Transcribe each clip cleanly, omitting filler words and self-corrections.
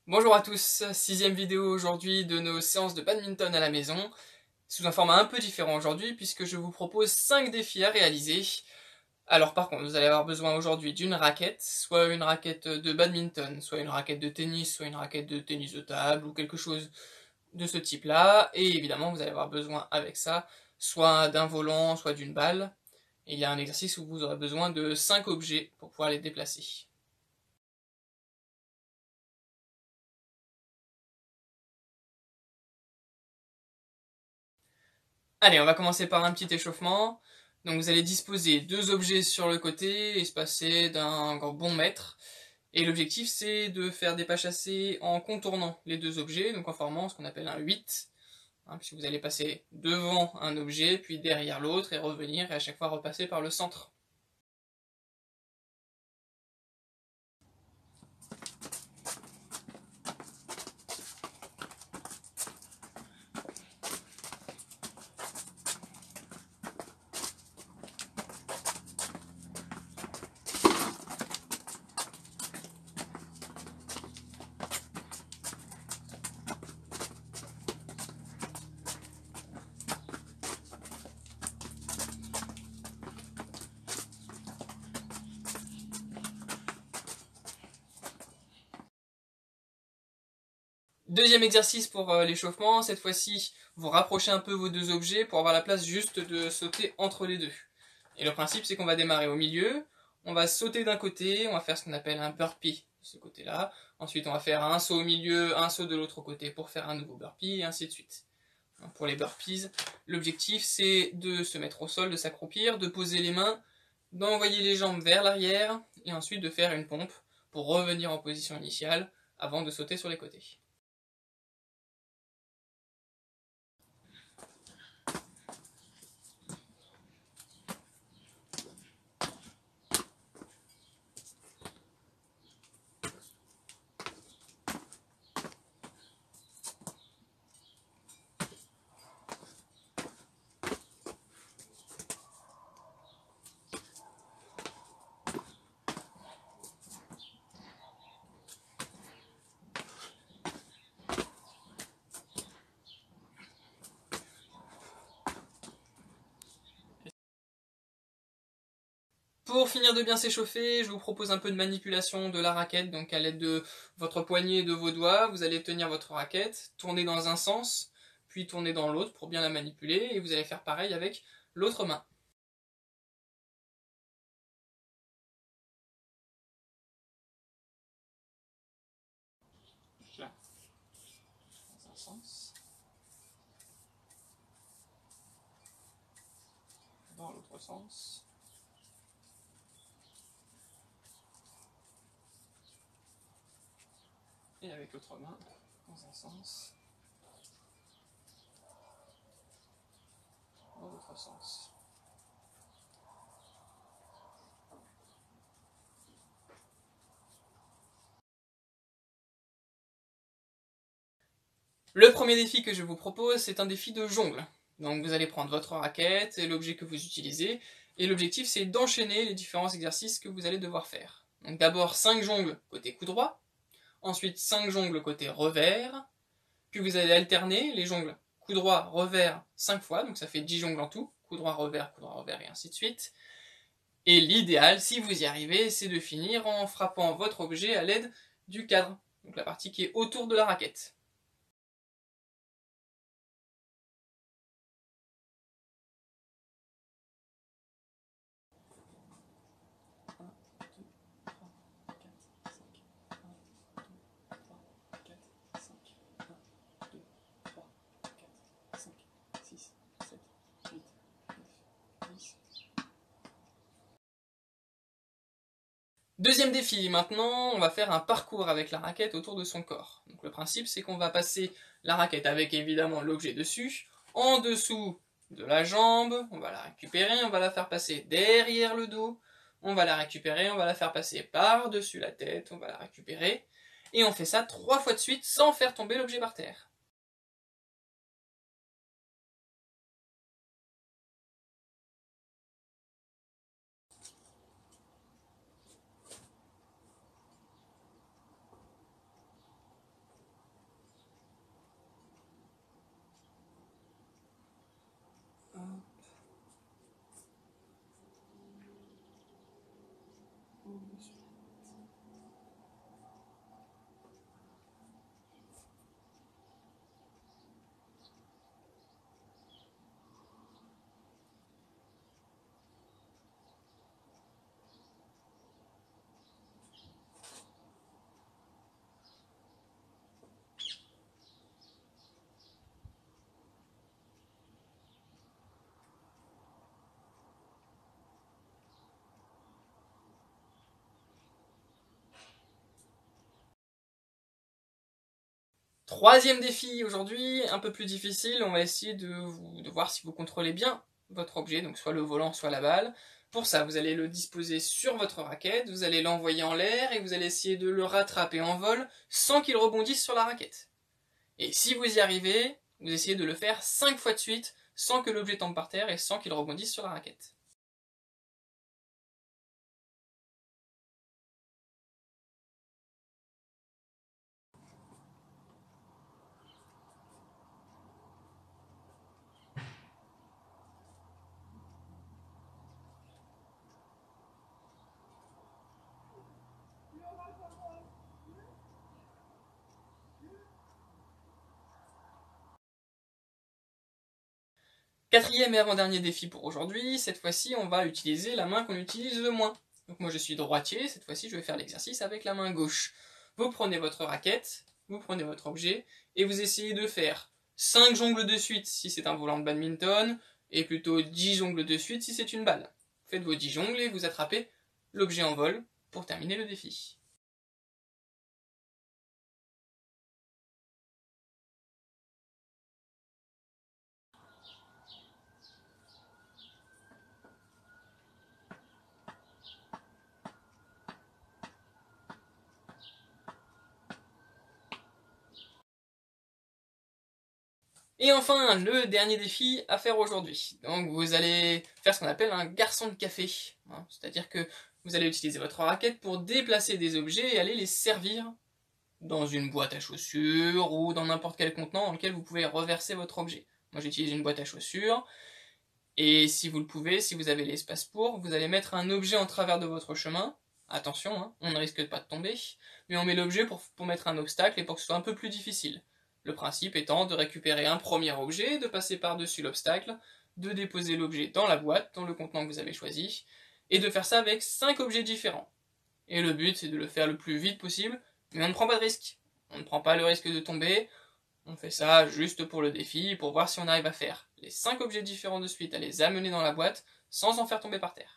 Bonjour à tous, sixième vidéo aujourd'hui de nos séances de badminton à la maison, sous un format un peu différent aujourd'hui puisque je vous propose 5 défis à réaliser. Alors par contre, vous allez avoir besoin aujourd'hui d'une raquette, soit une raquette de badminton, soit une raquette de tennis, soit une raquette de tennis de table ou quelque chose de ce type-là, et évidemment vous allez avoir besoin avec ça soit d'un volant, soit d'une balle. Et il y a un exercice où vous aurez besoin de 5 objets pour pouvoir les déplacer. Allez, on va commencer par un petit échauffement. Donc vous allez disposer deux objets sur le côté, espacés d'un bon mètre. Et l'objectif c'est de faire des pas chassés en contournant les deux objets, donc en formant ce qu'on appelle un 8. Puisque vous allez passer devant un objet, puis derrière l'autre, et revenir, et à chaque fois repasser par le centre. Deuxième exercice pour l'échauffement, cette fois-ci, vous rapprochez un peu vos deux objets pour avoir la place juste de sauter entre les deux. Et le principe, c'est qu'on va démarrer au milieu, on va sauter d'un côté, on va faire ce qu'on appelle un burpee de ce côté-là. Ensuite, on va faire un saut au milieu, un saut de l'autre côté pour faire un nouveau burpee, et ainsi de suite. Pour les burpees, l'objectif, c'est de se mettre au sol, de s'accroupir, de poser les mains, d'envoyer les jambes vers l'arrière, et ensuite de faire une pompe pour revenir en position initiale avant de sauter sur les côtés. Pour finir de bien s'échauffer, je vous propose un peu de manipulation de la raquette, donc à l'aide de votre poignet et de vos doigts, vous allez tenir votre raquette, tourner dans un sens, puis tourner dans l'autre pour bien la manipuler, et vous allez faire pareil avec l'autre main. Là, dans un sens, dans l'autre sens. Et avec l'autre main, dans un sens, dans l'autre sens. Le premier défi que je vous propose, c'est un défi de jongle. Donc vous allez prendre votre raquette et l'objet que vous utilisez, et l'objectif c'est d'enchaîner les différents exercices que vous allez devoir faire. Donc d'abord 5 jongles côté coup droit, ensuite 5 jongles côté revers, puis vous allez alterner les jongles coup droit, revers 5 fois, donc ça fait 10 jongles en tout, coup droit, revers, et ainsi de suite. Et l'idéal, si vous y arrivez, c'est de finir en frappant votre objet à l'aide du cadre, donc la partie qui est autour de la raquette. Deuxième défi, maintenant on va faire un parcours avec la raquette autour de son corps. Donc le principe c'est qu'on va passer la raquette avec évidemment l'objet dessus, en dessous de la jambe, on va la récupérer, on va la faire passer derrière le dos, on va la récupérer, on va la faire passer par-dessus la tête, on va la récupérer, et on fait ça 3 fois de suite sans faire tomber l'objet par terre. Troisième défi aujourd'hui, un peu plus difficile, on va essayer de voir si vous contrôlez bien votre objet, donc soit le volant, soit la balle. Pour ça, vous allez le disposer sur votre raquette, vous allez l'envoyer en l'air et vous allez essayer de le rattraper en vol sans qu'il rebondisse sur la raquette. Et si vous y arrivez, vous essayez de le faire 5 fois de suite sans que l'objet tombe par terre et sans qu'il rebondisse sur la raquette. Quatrième et avant-dernier défi pour aujourd'hui, cette fois-ci on va utiliser la main qu'on utilise le moins. Donc moi je suis droitier, cette fois-ci je vais faire l'exercice avec la main gauche. Vous prenez votre raquette, vous prenez votre objet, et vous essayez de faire 5 jongles de suite si c'est un volant de badminton, et plutôt 10 jongles de suite si c'est une balle. Faites vos 10 jongles et vous attrapez l'objet en vol pour terminer le défi. Et enfin, le dernier défi à faire aujourd'hui. Donc vous allez faire ce qu'on appelle un garçon de café. C'est-à-dire que vous allez utiliser votre raquette pour déplacer des objets et aller les servir dans une boîte à chaussures ou dans n'importe quel contenant dans lequel vous pouvez reverser votre objet. Moi j'utilise une boîte à chaussures, et si vous le pouvez, si vous avez l'espace pour, vous allez mettre un objet en travers de votre chemin. Attention, on ne risque pas de tomber, mais on met l'objet pour mettre un obstacle et pour que ce soit un peu plus difficile. Le principe étant de récupérer un premier objet, de passer par-dessus l'obstacle, de déposer l'objet dans la boîte, dans le contenant que vous avez choisi, et de faire ça avec 5 objets différents. Et le but c'est de le faire le plus vite possible, mais on ne prend pas de risque. On ne prend pas le risque de tomber, on fait ça juste pour le défi, pour voir si on arrive à faire les 5 objets différents de suite, à les amener dans la boîte, sans en faire tomber par terre.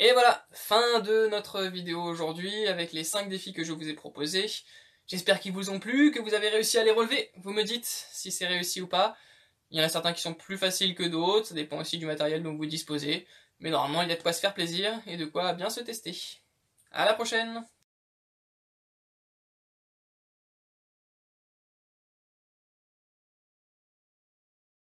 Et voilà, fin de notre vidéo aujourd'hui avec les 5 défis que je vous ai proposés. J'espère qu'ils vous ont plu, que vous avez réussi à les relever. Vous me dites si c'est réussi ou pas. Il y en a certains qui sont plus faciles que d'autres, ça dépend aussi du matériel dont vous disposez. Mais normalement, il y a de quoi se faire plaisir et de quoi bien se tester. À la prochaine!